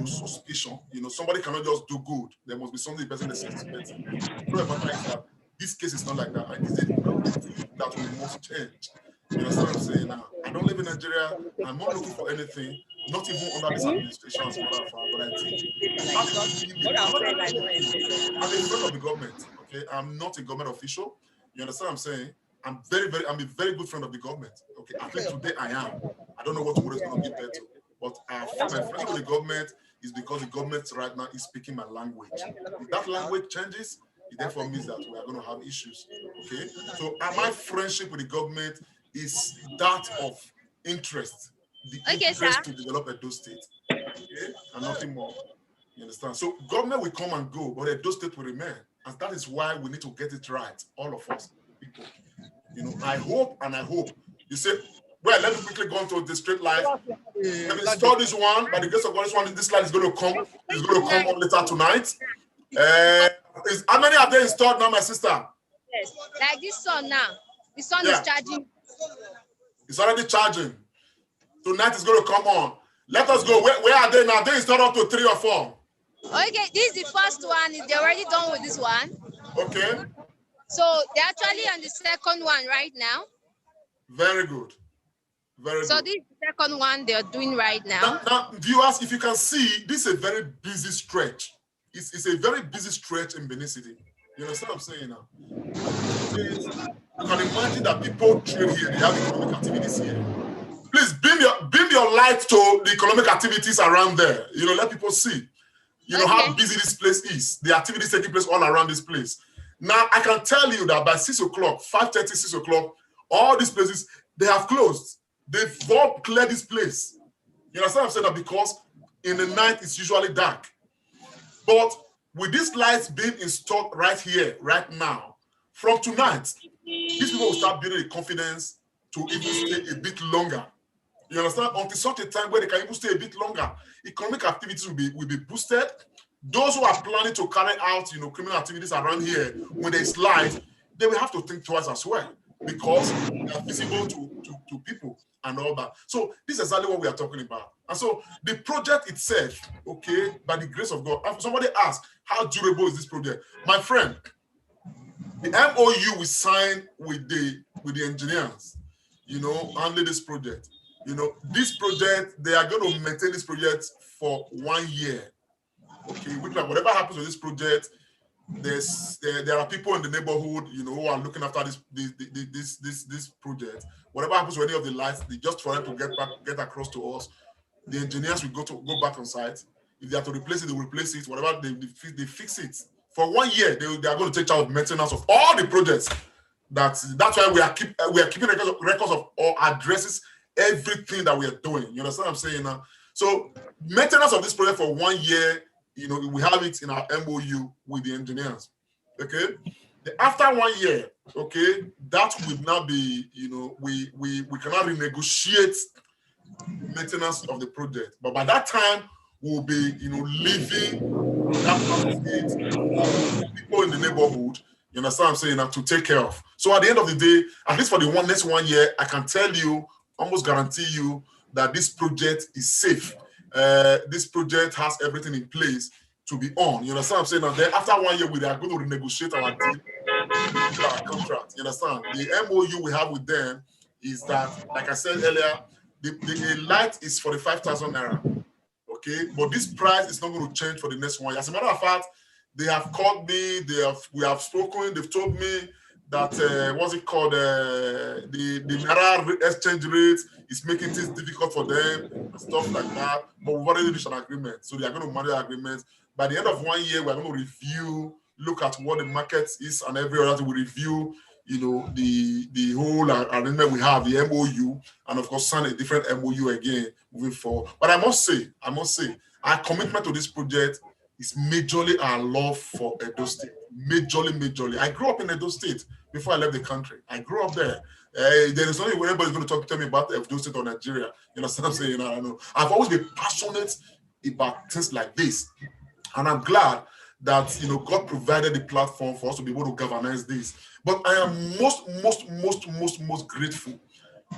suspicion. You know, somebody cannot just do good. There must be something the person is suspecting. The problem is that this case is not like that. And it's a thing that we must change. You understand what I'm saying now? I don't live in Nigeria. I'm not looking for anything, not even under this administration as well, but I think I'm a friend of the government, okay? I'm not a government official. You understand what I'm saying? I'm a very good friend of the government. Okay, at least today I am. I don't know what tomorrow is going to be better. But my friendship with the government is because the government right now is speaking my language. If that language changes, it therefore means that we are going to have issues. Okay? So my friendship with the government is that of interest. The interest to develop Edo State. Okay? And nothing more. You understand? So government will come and go, but Edo State will remain. And that is why we need to get it right, all of us, people. You know, I hope. You say, well, let me quickly go into the street light. Let me install this one. By the grace of God, this light is going to come. It's going to come up later tonight. How many are they installed now, my sister? Yes, like this sun now. The sun is charging. It's already charging. Tonight is going to come on. Let us go. Where are they now? They installed up to 3 or 4. Okay, this is the first one. They're already done with this one. Okay. So they're actually on the second one right now. Very good. Very So good. this is the second one they're doing right now. Now, viewers, if you can see, this is a very busy stretch. It's a very busy stretch in Benin City. You understand what I'm saying now? You can imagine that people trade here, they have economic activities here. Please beam your light to the economic activities around there. You know, let people see, you know, how busy this place is. The activities taking place all around this place. Now, I can tell you that by 6 o'clock, 5:30, 6 o'clock, all these places, they have closed. They've all cleared this place. You understand what I'm saying? That because in the night, it's usually dark. But with these lights being installed right here, right now, from tonight, these people will start building the confidence to even stay a bit longer. You understand? Until such a time where they can even stay a bit longer. Economic activities will be boosted. Those who are planning to carry out, you know, criminal activities around here, when there's light, they will have to think twice as well, because they are visible to people and all that. So this is exactly what we are talking about. And so the project itself, okay, by the grace of God, somebody asked, how durable is this project? My friend, the MOU we signed with the engineers, you know, handling this project. You know, this project, they are going to maintain this project for 1 year. Okay, which, like, whatever happens with this project, there are people in the neighborhood, you know, who are looking after this project. Whatever happens with any of the lights, just for them to get across to us, the engineers will go back on site. If they have to replace it, they will replace it. Whatever they fix it. For 1 year, they are going to take charge of maintenance of all the projects. That's why we are keeping records of all addresses, everything that we are doing. You understand what I'm saying now? So maintenance of this project for 1 year, you know, we have it in our MOU with the engineers. Okay. After 1 year, okay, that will now be, you know, we cannot renegotiate maintenance of the project. But by that time, we'll be, you know, leaving that part of it, people in the neighborhood, you understand what I'm saying, to take care of. So at the end of the day, at least for the next 1 year, I can tell you, almost guarantee you that this project is safe. This project has everything in place to be on. You understand what I'm saying? And then after 1 year, we are going to renegotiate our deal, our contract. You understand? The MOU we have with them is that, like I said earlier, the light is 45,000 naira. Okay, but this price is not going to change for the next 1 year. As a matter of fact, they have called me. We have spoken. They've told me that what's it called? The naira exchange rate is making things difficult for them and stuff like that. But we've already reached an agreement, so they are going to manage the agreement. By the end of 1 year, we are going to review, look at what the market is, and every other thing we review. You know, the whole arrangement we have, the MOU, and of course sign a different MOU again moving forward. But I must say, our commitment to this project is majorly our love for Edo State. Majorly. I grew up in Edo State before I left the country. I grew up there. There is only anybody's going to tell me about Edo State or Nigeria. You know what I'm saying? I don't know. I've always been passionate about things like this, and I'm glad that, you know, God provided the platform for us to be able to galvanize this. But I am most grateful.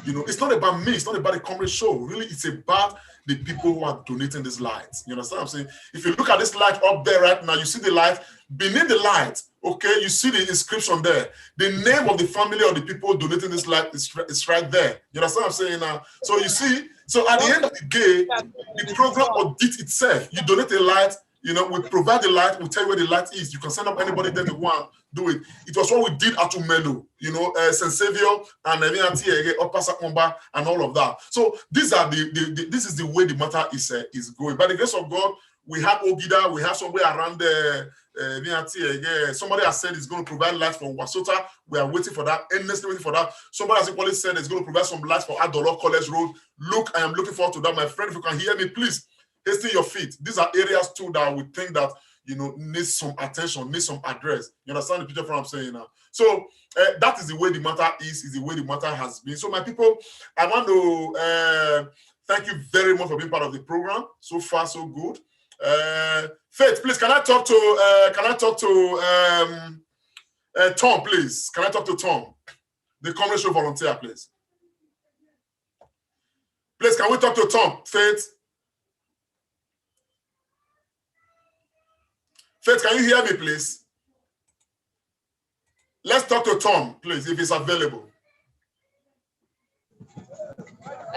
You know, it's not about me. It's not about the Comrade show. Really, it's about the people who are donating these lights. You understand what I'm saying? If you look at this light up there right now, you see the light. Beneath the light, okay, you see the inscription there. The name of the family or the people donating this light is right there. You understand what I'm saying now? So you see, so at the end of the day, the program audit itself, you donate a light, you know, we provide the light, we tell you where the light is. You can send up anybody there to want do it. It was what we did at Umelo, you know, St. Saviour and Upper Sakomba and all of that. So these are this is the way the matter is going. By the grace of God, we have Ogida, we have somewhere around there. Somebody has said it's going to provide light for Wasota. We are waiting for that, endlessly waiting for that. Somebody has equally said it's going to provide some light for Adolo College Road. Look, I am looking forward to that. My friend, if you can hear me, please hasten your feet. These are areas too that we think that, you know, need some attention, need some address. You understand the picture from what I'm saying now? So that is the way the matter is the way the matter has been. So my people, I want to thank you very much for being part of the program. So far, so good. Faith, please, can I talk to Tom, please? Can I talk to Tom, the Comrade Show volunteer, please? Please, can we talk to Tom, Faith? Faith, can you hear me, please? Let's talk to Tom, please, if he's available.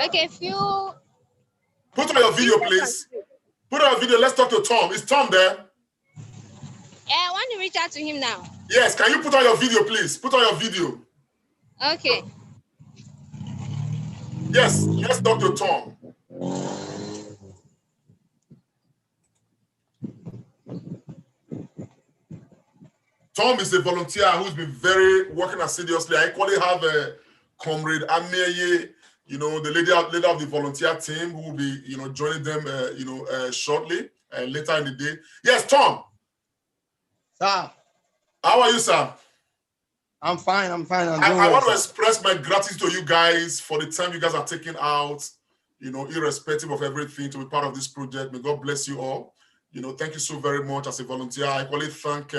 Okay, if you Put on your video, please. Put on your video. Let's talk to Tom. Is Tom there? I want to reach out to him now. Yes. Can you put on your video, please? Put on your video. Okay. Yes. Let's talk to Tom. Tom is a volunteer who's been working assiduously. I equally have a Comrade Enogie, the leader of the volunteer team, who will be, joining them, shortly, later in the day. Yes, Tom. Sir. How are you, sir? I'm fine. I'm fine. I want to express my gratitude to you guys for the time you guys are taking out, irrespective of everything, to be part of this project. May God bless you all. Thank you so very much as a volunteer. I equally thank,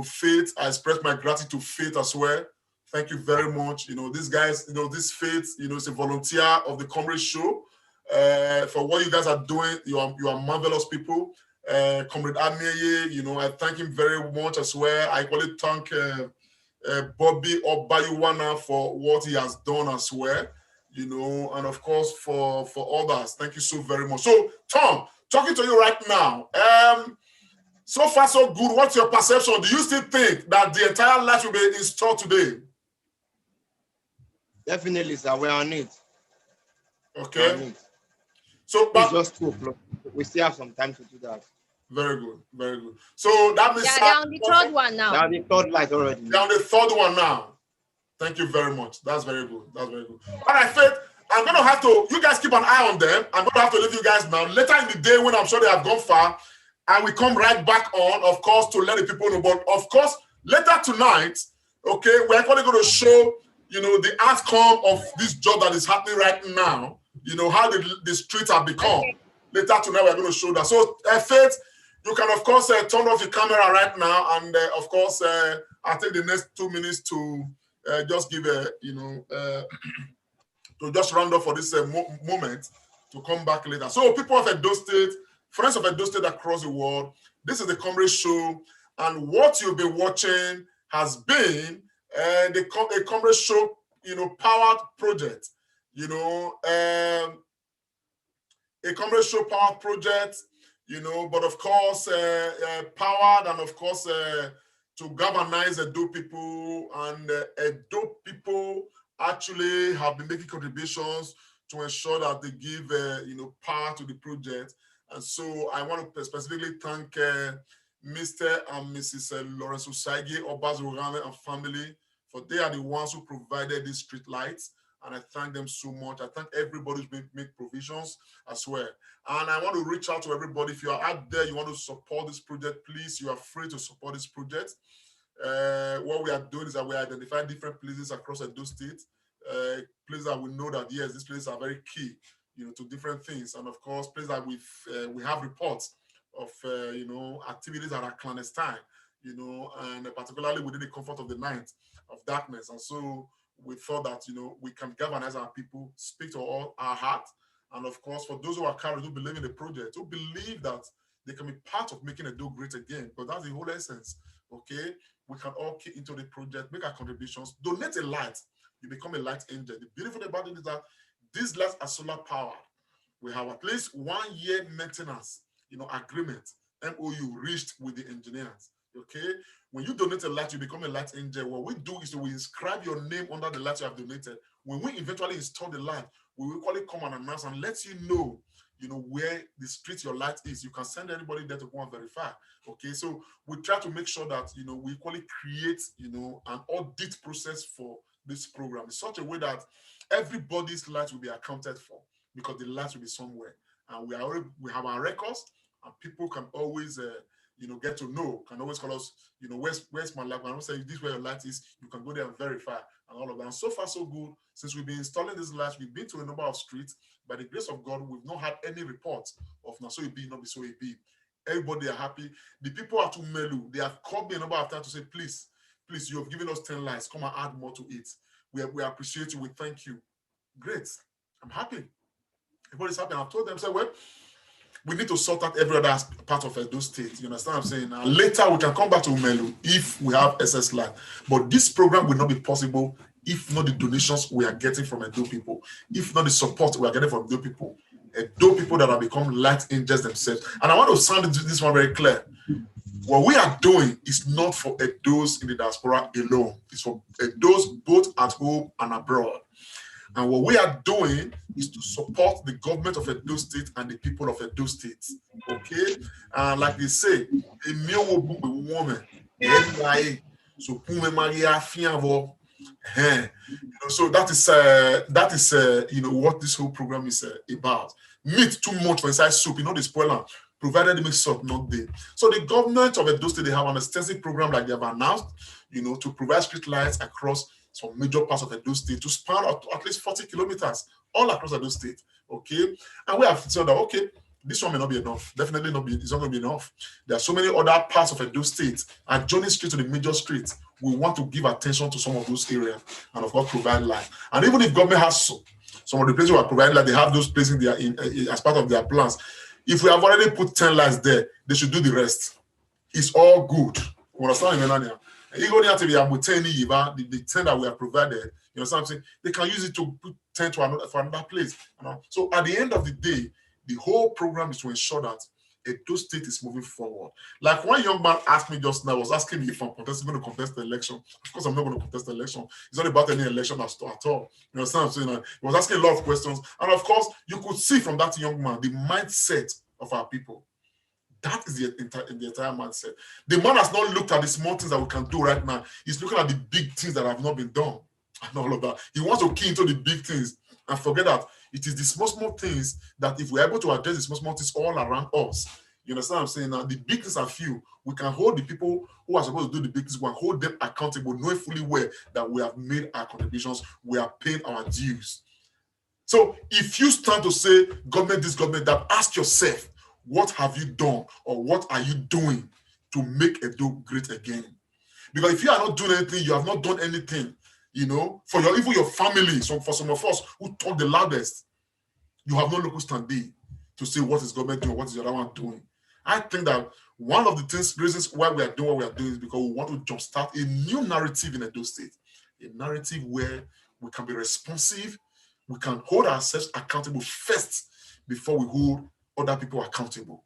Faith. I express my gratitude to Faith as well. Thank you very much. These guys, this Faith, is a volunteer of the Comrade show. For what you guys are doing, you are marvelous people. Comrade Enogie, I thank him very much as well. I equally thank Bobby Obayuwana for what he has done as well, and of course for others. Thank you so very much. So, Tom, talking to you right now. So far, so good. What's your perception? Do you still think that the entire light will be installed today? Definitely, sir. We're on it. Okay. So, but it's just 2 o'clock. We still have some time to do that. Very good, very good. So that means they're on the third one now. They're on the third light already. They're on the third one now. Thank you very much. That's very good. That's very good. All right, Faith, I'm going to have to, you guys keep an eye on them. I'm going to have to leave you guys now. Later in the day, when I'm sure they have gone far, and we come right back on, of course, to let the people know. But of course, later tonight, okay, we're actually going to show, the outcome of this job that is happening right now, how the streets have become. Okay. Later tonight, we're going to show that. So, Faith, you can, of course, turn off the camera right now. And, of course, I'll take the next 2 minutes to just give to just round up for this moment to come back later. So, people of Edo State, friends of Edo State across the world, this is the Comrade Show. And what you'll be watching has been a Comrade Show, powered project. A Comrade Show powered project, but of course, powered and of course, to galvanize Edo people, and Edo people actually have been making contributions to ensure that they give, power to the project. And so I want to specifically thank Mr. and Mrs. Lawrence Usagi, Obaz Rogane and family, for they are the ones who provided these street lights. And I thank them so much. I thank everybody who's made provisions as well. And I want to reach out to everybody. If you are out there, you want to support this project, please, you are free to support this project. What we are doing is that we identify different places across Edo State, places that we know that, yes, these places are very key, to different things. And of course, places that we have reports of, activities that are clandestine, and particularly within the comfort of the night of darkness. And so we thought that, we can galvanize our people, speak to all our heart. And of course, for those who are carried, who believe in the project, who believe that they can be part of making Edo great again, because that's the whole essence, okay? We can all key into the project, make our contributions, donate a light, you become a light angel. The beautiful thing about it is that these lights are solar powered. We have at least 1 year maintenance, agreement, MOU reached with the engineers, okay? When you donate a light, you become a light angel. What we do is we inscribe your name under the light you have donated. When we eventually install the light, we will equally come and announce and let you know, where the street your light is. You can send anybody there to go and verify. Okay, so we try to make sure that we equally create an audit process for this program in such a way that everybody's light will be accounted for, because the light will be somewhere, and we have our records, and people can always get to know, can always call us, where's my light? When I say this is where your light is, you can go there and verify and all of that. And so far, so good. Since we've been installing these lights, we've been to a number of streets. By the grace of God, we've not had any reports of not so it be, not be so it be. Everybody are happy. The people at Umelu, they have called me a number of times to say, please, you have given us 10 lights. Come and add more to it. We appreciate you. We thank you. Great. I'm happy. Everybody's happy. I've told them, say, well, we need to sort out every other part of Edo State. You understand what I'm saying? And later we can come back to Umelu if we have SS light. But this program will not be possible if not the donations we are getting from Edo people, if not the support we are getting from Edo people that have become light angels themselves. And I want to sound this one very clear. What we are doing is not for Edos in the diaspora alone. It's for Edos both at home and abroad. And what we are doing is to support the government of Edo State and the people of Edo State. Okay? And like they say, a meal will be woman. So so that is what this whole program is about. Meat too much for inside soup, the spoiler, provided the mix salt not there. So the government of Edo State, they have an extensive program like they have announced, to provide street lights across some major parts of Edo State to span at least 40 kilometers all across Edo State. Okay, and we have said that okay, this one may not be enough. Definitely not be. It's not going to be enough. There are so many other parts of Edo State and joining straight to the major streets. We want to give attention to some of those areas and of course provide light. And even if government has some of the places we are providing light, they have those places they are in as part of their plans. If we have already put 10 lights there, they should do the rest. It's all good. You understand, Melania? Even if we have 10 the 10 that we have provided, you know what I'm saying? They can use it to put 10 to another place. So at the end of the day, the whole program is to ensure that Edo State is moving forward. Like one young man asked me just now, was asking me if I'm going to contest the election. Of course, I'm not going to contest the election. It's not about any election at all. You know what I'm saying? He was asking a lot of questions. And of course, you could see from that young man the mindset of our people. That is the entire mindset. The man has not looked at the small things that we can do right now. He's looking at the big things that have not been done and all of that. He wants to key into the big things and forget that it is the small things that if we're able to address the small things all around us, you understand what I'm saying? Now, the big things are few. We can hold the people who are supposed to do the big things, we can hold them accountable, knowing fully well that we have made our contributions, we are paying our dues. So if you start to say, government this, government that, ask yourself, what have you done or what are you doing to make Edo great again? Because if you are not doing anything, you have not done anything, for even your family. So for some of us who talk the loudest, you have no local standing to say what is government doing, what is the other one doing. I think that one of the reasons why we are doing what we are doing is because we want to jumpstart a new narrative in Edo State, a narrative where we can be responsive, we can hold ourselves accountable first before we hold other people accountable.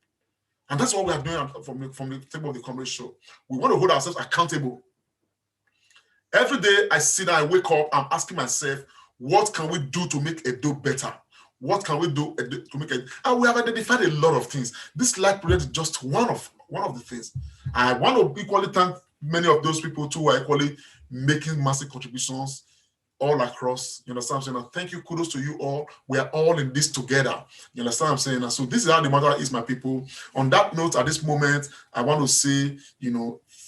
And that's what we are doing from the table of the Comrade show. We want to hold ourselves accountable. Every day I sit down, I wake up, I'm asking myself, what can we do to make Edo better? What can we do to make it? And we have identified a lot of things. This light project is just one of the things. I want to equally thank many of those people too who are equally making massive contributions all across. You understand what I'm saying? Thank you, kudos to you all. We are all in this together. You understand what I'm saying? And so this is how the matter is, my people. On that note, at this moment, I want to say,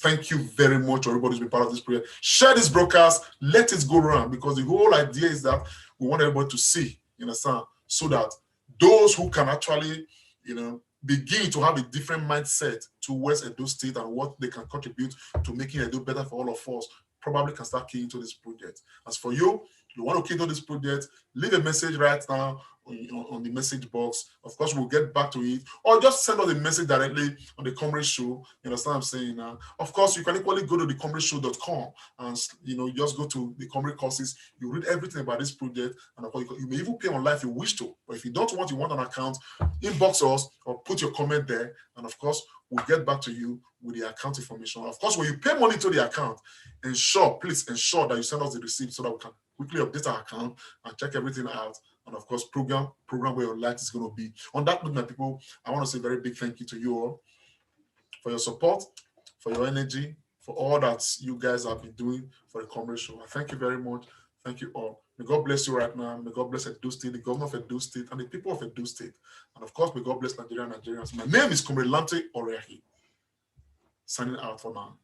thank you very much, everybody who's been part of this project. Share this broadcast, let it go around, because the whole idea is that we want everybody to see, you understand, so that those who can actually, begin to have a different mindset towards Edo State and what they can contribute to making Edo better for all of us, probably can start keying into this project. As for you, you want to key into this project, leave a message right now on the message box. Of course, we'll get back to it, or just send us a message directly on the Comrade Show. You understand what I'm saying? Of course, you can equally go to the comradeshow.com and just go to the Comrade courses. You read everything about this project, and of course, you may even pay online if you wish to. But if you don't want, you want an account, inbox us or put your comment there, and of course, we'll get back to you with the account information. Of course, when you pay money to the account, please ensure that you send us the receipt so that we can quickly update our account and check everything out. And of course, program where your light is going to be. On that note, my people, I want to say a very big thank you to you all for your support, for your energy, for all that you guys have been doing for the Comrade Show. I thank you very much. Thank you all. May God bless you right now. May God bless Edo State, the governor of Edo State, and the people of Edo State. And of course, may God bless Nigeria and Nigerians. My name is Comrade Lante Orehi. Signing out for now.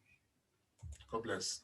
God bless.